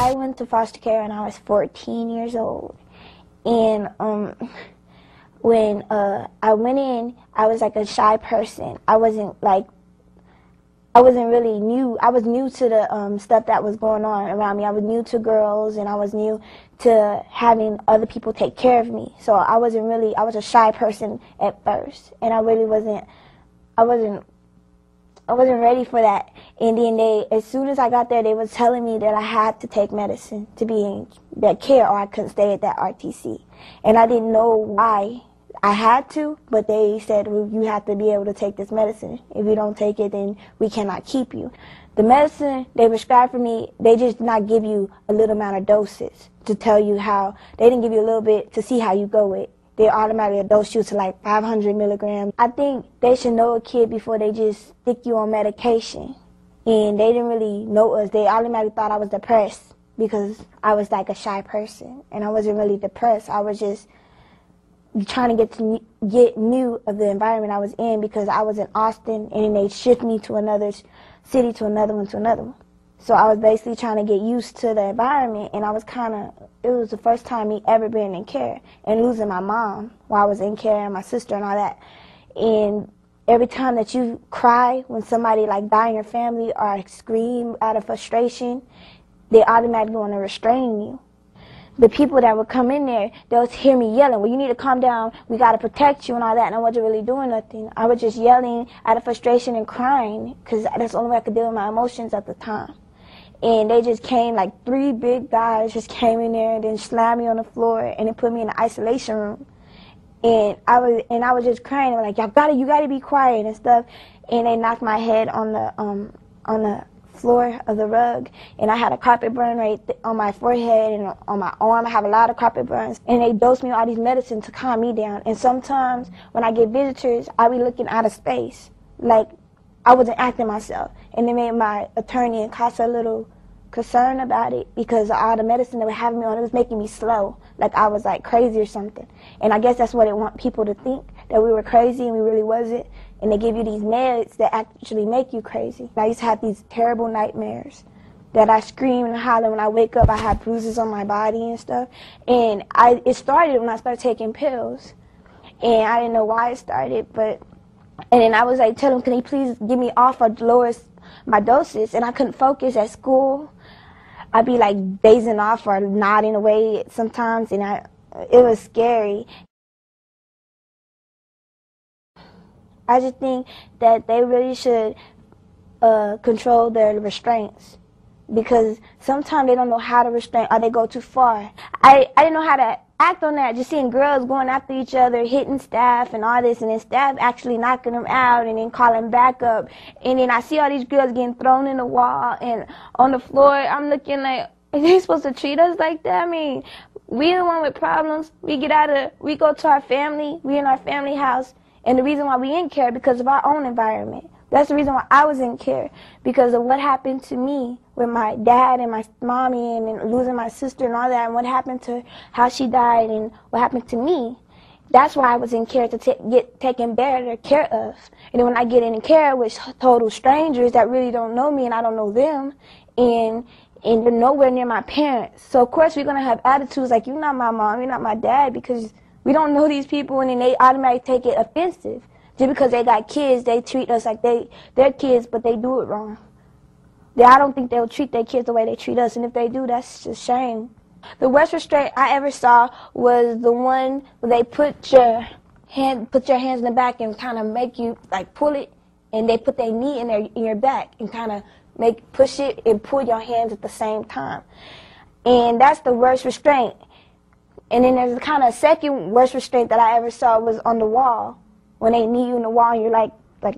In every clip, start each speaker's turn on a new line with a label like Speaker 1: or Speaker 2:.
Speaker 1: I went to foster care when I was 14 years old. And when I went in, I was like a shy person. I wasn't really new. I was new to the stuff that was going on around me. I was new to girls, and I was new to having other people take care of me. So I was a shy person at first, and I wasn't ready for that. And then as soon as I got there, they was telling me that I had to take medicine to be in that care, or I couldn't stay at that RTC. And I didn't know why I had to, but they said, well, you have to be able to take this medicine. If you don't take it, then we cannot keep you. The medicine they prescribed for me, they just not give you a little amount of doses to tell you how. They didn't give you a little bit to see how you go with. They automatically dose you to like 500 milligrams. I think they should know a kid before they just stick you on medication. And they didn't really know us. They automatically thought I was depressed because I was like a shy person. And I wasn't really depressed. I was just trying to get new of the environment I was in, because I was in Austin, and then they shift me to another city, to another one, to another one. So I was basically trying to get used to the environment, and it was the first time me ever being in care and losing my mom while I was in care, and my sister and all that. And every time that you cry when somebody like die in your family, or scream out of frustration, they automatically want to restrain you. The people that would come in there, they'll hear me yelling, well, you need to calm down, we got to protect you and all that, and I wasn't really doing nothing. I was just yelling out of frustration and crying, because that's the only way I could deal with my emotions at the time. And they just came, like 3 big guys just came in there and then slammed me on the floor and then put me in the isolation room. And I was just crying. They were like, you gotta be quiet and stuff. And they knocked my head on the floor of the rug, and I had a carpet burn right on my forehead and on my arm. I have a lot of carpet burns, and they dosed me all these medicine to calm me down. And sometimes when I get visitors, I be looking out of space, like I wasn't acting myself, and they made my attorney and CASA a little concerned about it, because all the medicine they were having me on, it was making me slow, like I was like crazy or something. And I guess that's what they want people to think, that we were crazy, and we really wasn't. And they give you these meds that actually make you crazy. I used to have these terrible nightmares that I scream and holler. When I wake up, I have bruises on my body and stuff. And it started when I started taking pills. And I didn't know why it started, and then I was like, tell them, can you please give me off or lower my doses? And I couldn't focus at school. I'd be like dazing off or nodding away sometimes, and it was scary. I just think that they really should control their restraints, because sometimes they don't know how to restrain, or they go too far. I didn't know how to act on that, just seeing girls going after each other, hitting staff and all this, and then staff actually knocking them out and then calling backup. And then I see all these girls getting thrown in the wall and on the floor. I'm looking like, are they supposed to treat us like that? I mean, we the one with problems. We go to our family, we in our family house. And the reason why we in care, because of our own environment. That's the reason why I was in care, because of what happened to me with my dad and my mommy, and losing my sister and all that, and what happened to how she died and what happened to me. That's why I was in care, to get taken better care of. And then when I get in care with total strangers that really don't know me and I don't know them, and they're nowhere near my parents. So of course we're going to have attitudes like, you're not my mom, you're not my dad, because we don't know these people, and then they automatically take it offensive. Just because they got kids, they treat us like they're kids, but they do it wrong. I don't think they'll treat their kids the way they treat us, and if they do, that's just shame. The worst restraint I ever saw was the one where they put your hands in the back and kind of make you like pull it, and they put their knee in your back and kind of push it and pull your hands at the same time. And that's the worst restraint. And then there's the kind of second worst restraint that I ever saw was on the wall. When they knee you in the wall and you're like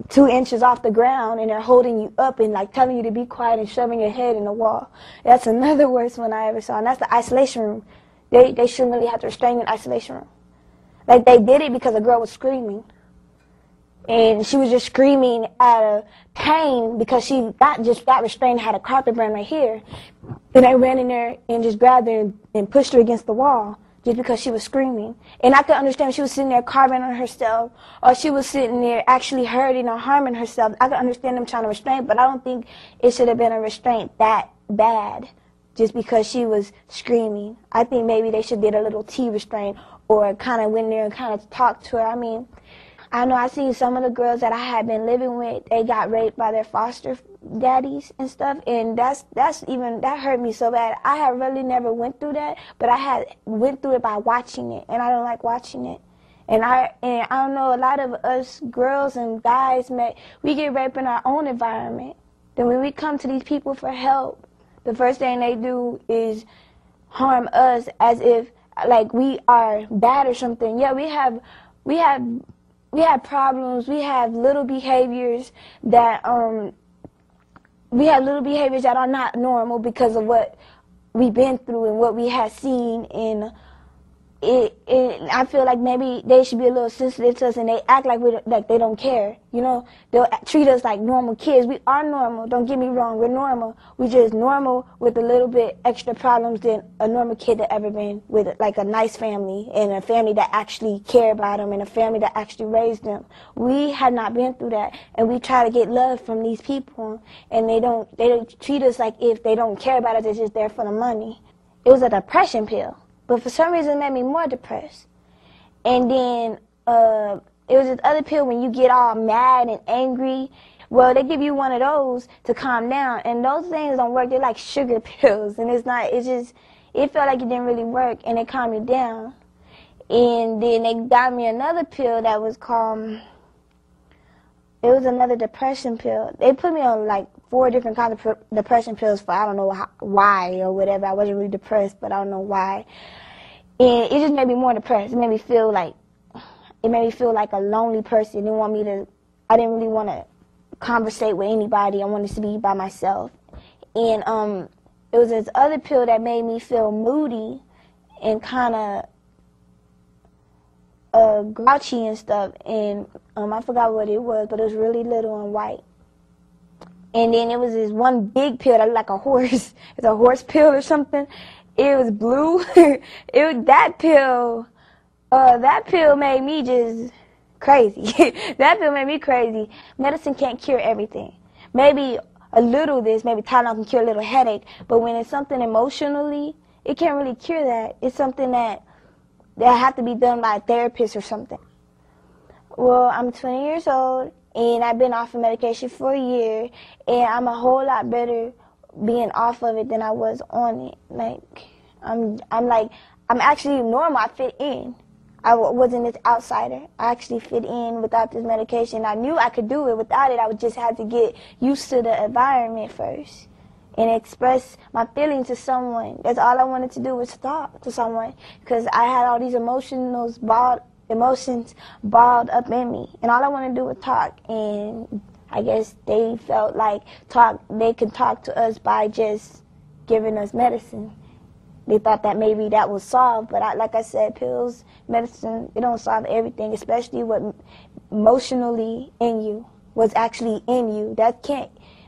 Speaker 1: 2 inches off the ground, and they're holding you up and like telling you to be quiet and shoving your head in the wall. That's another worst one I ever saw. And that's the isolation room. They shouldn't really have to restrain an isolation room. Like, they did it because a girl was screaming. And she was just screaming out of pain because she just got restrained, had a carpet burn right here. And they ran in there and just grabbed her and pushed her against the wall just because she was screaming. And I could understand if she was sitting there carving on herself, or she was sitting there actually hurting or harming herself. I could understand them trying to restrain, but I don't think it should have been a restraint that bad just because she was screaming. I think maybe they should get a little T restraint or kind of went there and kind of talked to her. I mean, I know I seen some of the girls that I had been living with, they got raped by their foster daddies and stuff, and that hurt me so bad. I had really never went through that, but I had went through it by watching it, and I don't like watching it. And I don't know, a lot of us girls and guys, we get raped in our own environment. Then when we come to these people for help, the first thing they do is harm us as if like we are bad or something. Yeah, we have problems. We have little behaviors that are not normal because of what we've been through and what we have seen. And I feel like maybe they should be a little sensitive to us, and they act like they don't care. You know, they'll treat us like normal kids. We are normal. Don't get me wrong. We're normal. We just normal with a little bit extra problems than a normal kid that ever been with, like a nice family and a family that actually care about them and a family that actually raised them. We had not been through that, and we try to get love from these people, and they don't treat us like if they don't care about us. They're just there for the money. It was a depression pill. But for some reason, it made me more depressed. And then it was this other pill when you get all mad and angry. Well, they give you one of those to calm down. And those things don't work. They're like sugar pills. And it felt like it didn't really work. And it calmed me down. And then they got me another pill that was called, it was another depression pill. They put me on like 4 different kinds of depression pills for I don't know why or whatever. I wasn't really depressed, but I don't know why. And it just made me more depressed. It made me feel like a lonely person. I didn't really want to conversate with anybody. I wanted to be by myself. And it was this other pill that made me feel moody and kind of grouchy and stuff. And I forgot what it was, but it was really little and white. And then it was this one big pill that looked like a horse. It's a horse pill or something. It was blue. That pill made me just crazy. That pill made me crazy. Medicine can't cure everything. Maybe a little this, maybe Tylenol can cure a little headache. But when it's something emotionally, it can't really cure that. It's something that have to be done by a therapist or something. Well, I'm 20 years old. And I've been off of medication for a year, and I'm a whole lot better being off of it than I was on it. Like, I'm actually normal. I fit in. I wasn't this outsider. I actually fit in without this medication. I knew I could do it without it. I would just have to get used to the environment first and express my feelings to someone. That's all I wanted to do was talk to someone because I had all these emotions balled up in me, and all I wanted to do was talk. And I guess they felt like they could talk to us by just giving us medicine. They thought that maybe that would solve, but like I said, pills, medicine, it don't solve everything, especially what emotionally in you, what's actually in you.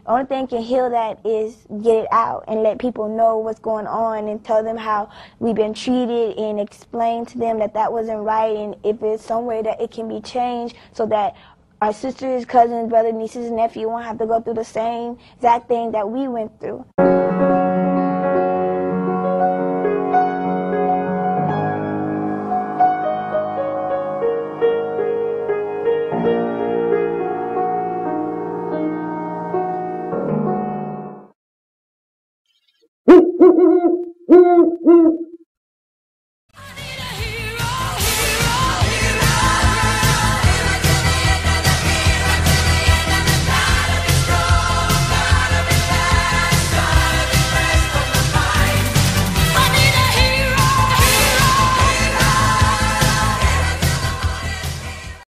Speaker 1: Only thing can heal that is get it out and let people know what's going on and tell them how we've been treated and explain to them that wasn't right, and if it's some way that it can be changed so that our sisters, cousins, brothers, nieces, and nephews won't have to go through the same exact thing that we went through.